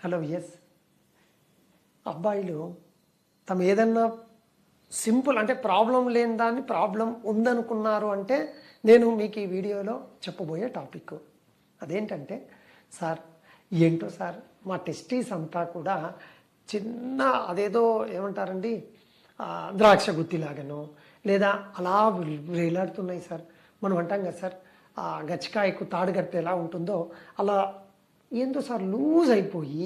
Hello yes అబ్బాయిలు తమ ఏదన్నా సింపుల్ అంటే ప్రాబ్లం లేని దాన్ని ప్రాబ్లం ఉందనుకున్నారు అంటే నేను మీకు ఈ వీడియోలో చెప్పబోయే టాపిక్ అదేంటంటే సార్ ఏంటో సార్ మా టెస్టీస్ అంతా కూడా చిన్న అదేదో ఏమంటారండి ద్రాక్ష గుత్తిలాగానో లేదా అలా వేలాడుతున్నాయి సార్. మనం అంటాం కదా సార్ గచ్చికాయకు తాడు కడితే ఎలా ఉంటుందో అలా ఏందో సార్ లూజ్ అయిపోయి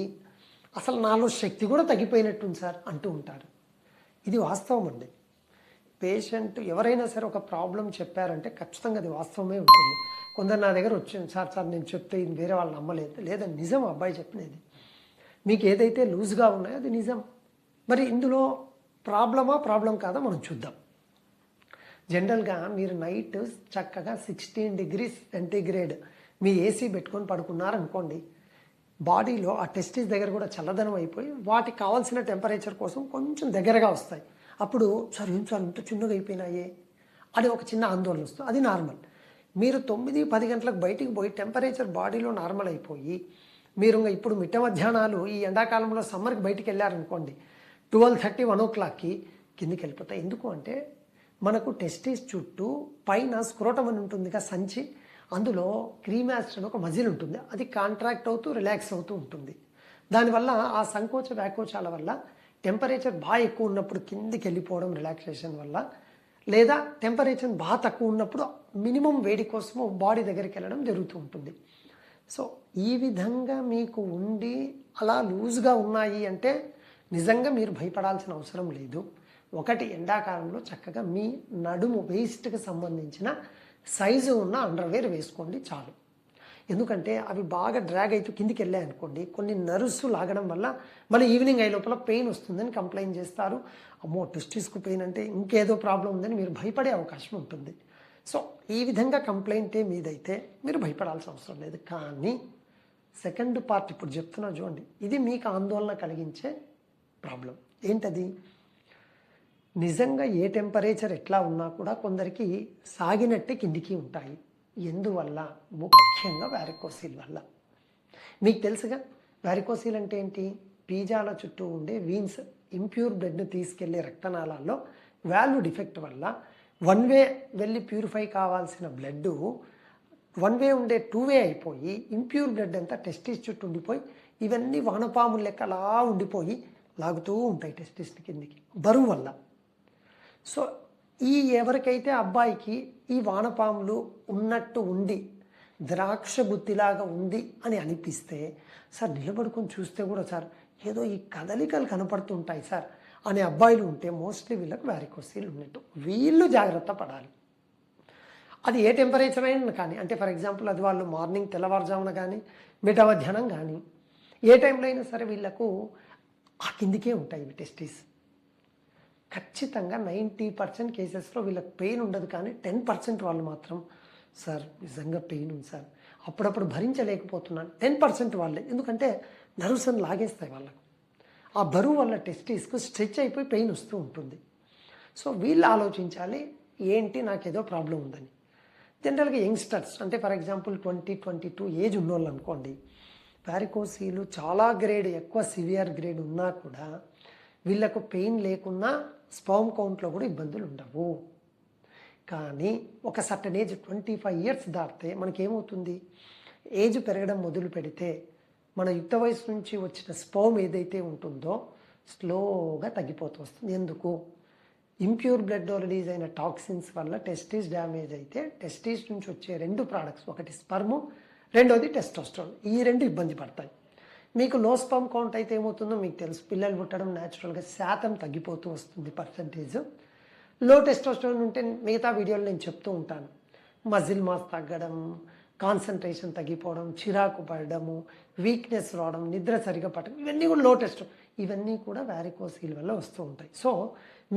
అసలు నాలో శక్తి కూడా తగ్గిపోయినట్టుంది సార్ అంటూ ఉంటారు. ఇది వాస్తవం అండి. పేషెంట్ ఎవరైనా సరే ఒక ప్రాబ్లం చెప్పారంటే ఖచ్చితంగా అది వాస్తవమే ఉంటుంది. కొందరు నా దగ్గర వచ్చింది సార్ నేను చెప్తే ఇది వేరే వాళ్ళు నమ్మలేదు, లేదా నిజం అబ్బాయి చెప్పినది. మీకు ఏదైతే లూజ్గా ఉన్నాయో అది నిజం. మరి ఇందులో ప్రాబ్లం కాదా మనం చూద్దాం. జనరల్గా మీరు నైట్ చక్కగా 16 degrees సెంటీగ్రేడ్ మీ ఏసీ పెట్టుకొని పడుకున్నారనుకోండి, బాడీలో ఆ టెస్టిస్ దగ్గర కూడా చల్లదనం అయిపోయి వాటికి కావాల్సిన టెంపరేచర్ కోసం కొంచెం దగ్గరగా వస్తాయి. అప్పుడు సార్ ఏం సార్ ఇంత చిన్నగా అయిపోయినాయే అని ఒక చిన్న ఆందోళన వస్తుంది. అది నార్మల్. మీరు 9-10 గంటలకు బయటికి పోయి టెంపరేచర్ బాడీలో నార్మల్ అయిపోయి మీరు ఇప్పుడు మిట్ట మధ్యాహ్నాలు ఈ ఎండాకాలంలో సమ్మర్కి బయటికి వెళ్ళారనుకోండి 12:30, 1 o'clockకి కిందికి వెళ్ళిపోతాయి. ఎందుకు అంటే మనకు టెస్టిస్ చుట్టూ పైన స్క్రోటం అని ఉంటుందిగా సంచి, అందులో క్రీమాస్టర్ అని ఒక మజిల్ ఉంటుంది. అది కాంట్రాక్ట్ అవుతూ రిలాక్స్ అవుతూ ఉంటుంది. దానివల్ల ఆ సంకోచ వ్యాకోచాల వల్ల టెంపరేచర్ బాగా ఎక్కువ ఉన్నప్పుడు కిందికి వెళ్ళిపోవడం రిలాక్సేషన్ వల్ల, లేదా టెంపరేచర్ బాగా తక్కువ ఉన్నప్పుడు మినిమం వేడి కోసము బాడీ దగ్గరికి వెళ్ళడం జరుగుతూ ఉంటుంది. సో ఈ విధంగా మీకు ఉండి అలా లూజ్గా ఉన్నాయి అంటే నిజంగా మీరు భయపడాల్సిన అవసరం లేదు. ఒకటి, ఎండాకాలంలో చక్కగా మీ నడుము వేస్ట్కి సంబంధించిన సైజు ఉన్న అండర్వేర్ వేసుకోండి చాలు. ఎందుకంటే అవి బాగా డ్రాగ్ అయితే కిందికి వెళ్ళాయి అనుకోండి, కొన్ని నర్వ్స్ లాగడం వల్ల మళ్ళీ ఈవినింగ్ అయ్యే లోపల పెయిన్ వస్తుందని కంప్లైంట్ చేస్తారు. అమ్మో టెస్టిస్కు పెయిన్ అంటే ఇంకేదో ప్రాబ్లం ఉందని మీరు భయపడే అవకాశం ఉంటుంది. సో ఈ విధంగా కంప్లైంటే మీదైతే మీరు భయపడాల్సిన అవసరం లేదు. కానీ సెకండ్ పార్ట్ ఇప్పుడు చెప్తున్నా చూడండి, ఇది మీకు ఆందోళన కలిగించే ప్రాబ్లం. ఏంటది? నిజంగా ఏ టెంపరేచర్ ఎట్లా ఉన్నా కూడా కొందరికి సాగినట్టే కిందికి ఉంటాయి. ఎందువల్ల? ముఖ్యంగా వారికోసిల్ వల్ల. మీకు తెలుసుగా వారికోసిల్ అంటే ఏంటి? పీజాల చుట్టూ ఉండే వీన్స్ ఇంప్యూర్ బ్లడ్ను తీసుకెళ్లే రక్తనాళాల్లో వాల్వ్ డిఫెక్ట్ వల్ల 1 way వెళ్ళి ప్యూరిఫై కావాల్సిన బ్లడ్ 1 way ఉండే 2 way అయిపోయి ఇంప్యూర్ బ్లడ్ అంతా టెస్టిస్ చుట్టూ ఉండిపోయి ఇవన్నీ వానపాములు లెక్క అలా ఉండిపోయి లాగుతూ ఉంటాయి టెస్టిస్ కిందికి బరువు వల్ల. సో ఎవరికైతే అబ్బాయికి ఈ వానపాములు ఉన్నట్టు ఉండి ద్రాక్ష గుత్తిలాగా ఉంది అని అనిపిస్తే సార్ నిలబడుకొని చూస్తే కూడా సార్ ఏదో ఈ కదలికలు కనపడుతుంటాయి సార్ అనే అబ్బాయిలు ఉంటే మోస్ట్లీ వీళ్ళకి వారికోసిల్ ఉన్నట్టు. వీళ్ళు జాగ్రత్త పడాలి. అది ఏ టెంపరేచర్ అయినా కానీ, అంటే ఫర్ ఎగ్జాంపుల్ అది వాళ్ళు మార్నింగ్ తెల్లవారుజామున కానీ మిట్ట మధ్యాహ్నం కానీ ఏ టైంలో అయినా సరే వీళ్ళకు ఆ కిందికే ఉంటాయి ఇవి టెస్టిస్. ఖచ్చితంగా 90% కేసెస్లో వీళ్ళకి పెయిన్ ఉండదు, కానీ 10% వాళ్ళు మాత్రం సార్ నిజంగా పెయిన్ ఉంది సార్, అప్పుడప్పుడు భరించలేకపోతున్నాను 10% వాళ్ళే. ఎందుకంటే నర్వ్స్ అని లాగేస్తాయి వాళ్ళకు. ఆ బరువు వల్ల టెస్టిస్కు స్ట్రెచ్ అయిపోయి పెయిన్ వస్తూ ఉంటుంది. సో వీళ్ళు ఆలోచించాలి ఏంటి నాకేదో ప్రాబ్లం ఉందని. జనరల్గా యంగ్స్టర్స్ అంటే ఫర్ ఎగ్జాంపుల్ 20-22 ఏజ్ ఉన్నోళ్ళు అనుకోండి, వారికోసీలు చాలా గ్రేడ్ ఎక్కువ సివియర్ గ్రేడ్ ఉన్నా కూడా వీళ్ళకు పెయిన్ లేకున్నా స్పర్మ్ కౌంట్లో కూడా ఇబ్బందులు ఉండవు. కానీ ఒక సర్టన్ ఏజ్ 25 years దాటితే మనకేమవుతుంది? ఏజ్ పెరగడం మొదలు పెడితే మన యుక్త వయసు నుంచి వచ్చిన స్పర్మ్ ఏదైతే ఉంటుందో స్లోగా తగ్గిపోతూ వస్తుంది. ఎందుకు? ఇంప్యూర్ బ్లడ్లో రిలీజ్ అయిన టాక్సిన్స్ వల్ల టెస్టిస్ డ్యామేజ్ అయితే టెస్టిస్ నుంచి వచ్చే 2 products, ఒకటి స్పర్మ్, రెండోది టెస్టోస్టెరాన్, ఈ 2 ఇబ్బంది పడతాయి. మీకు లో స్పర్మ్ కౌంట్ అయితే ఏమవుతుందో మీకు తెలుసు, పిల్లలు పుట్టడం న్యాచురల్గా శాతం తగ్గిపోతూ వస్తుంది పర్సంటేజ్. లో టెస్టోస్టెరాన్ ఉంటే మిగతా వీడియోలు నేను చెప్తూ ఉంటాను, మజిల్ మాస్ తగ్గడం, కాన్సన్ట్రేషన్ తగ్గిపోవడం, చిరాకు పడడము, వీక్నెస్ రావడం, నిద్ర సరిగా పట్టడం, ఇవన్నీ కూడా లో టెస్ట్, ఇవన్నీ కూడా వారికోసిల్ వల్ల వస్తూ ఉంటాయి. సో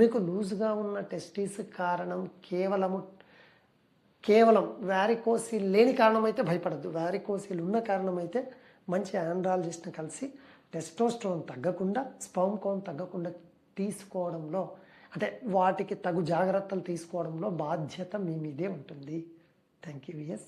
మీకు లూజ్గా ఉన్న టెస్టిస్ కారణం కేవలం వారికోసిల్ లేని కారణం అయితే భయపడద్దు. వారికోసిల్ ఉన్న కారణం అయితే మంచి ఆండ్రాలజిస్ట్ని కలిసి టెస్టోస్టెరాన్ తగ్గకుండా, స్పర్మ్ కౌంట్ తగ్గకుండా తీసుకోవడంలో, అంటే వాటికి తగు జాగ్రత్తలు తీసుకోవడంలో బాధ్యత మీ మీదే ఉంటుంది. Thank you. ఎస్.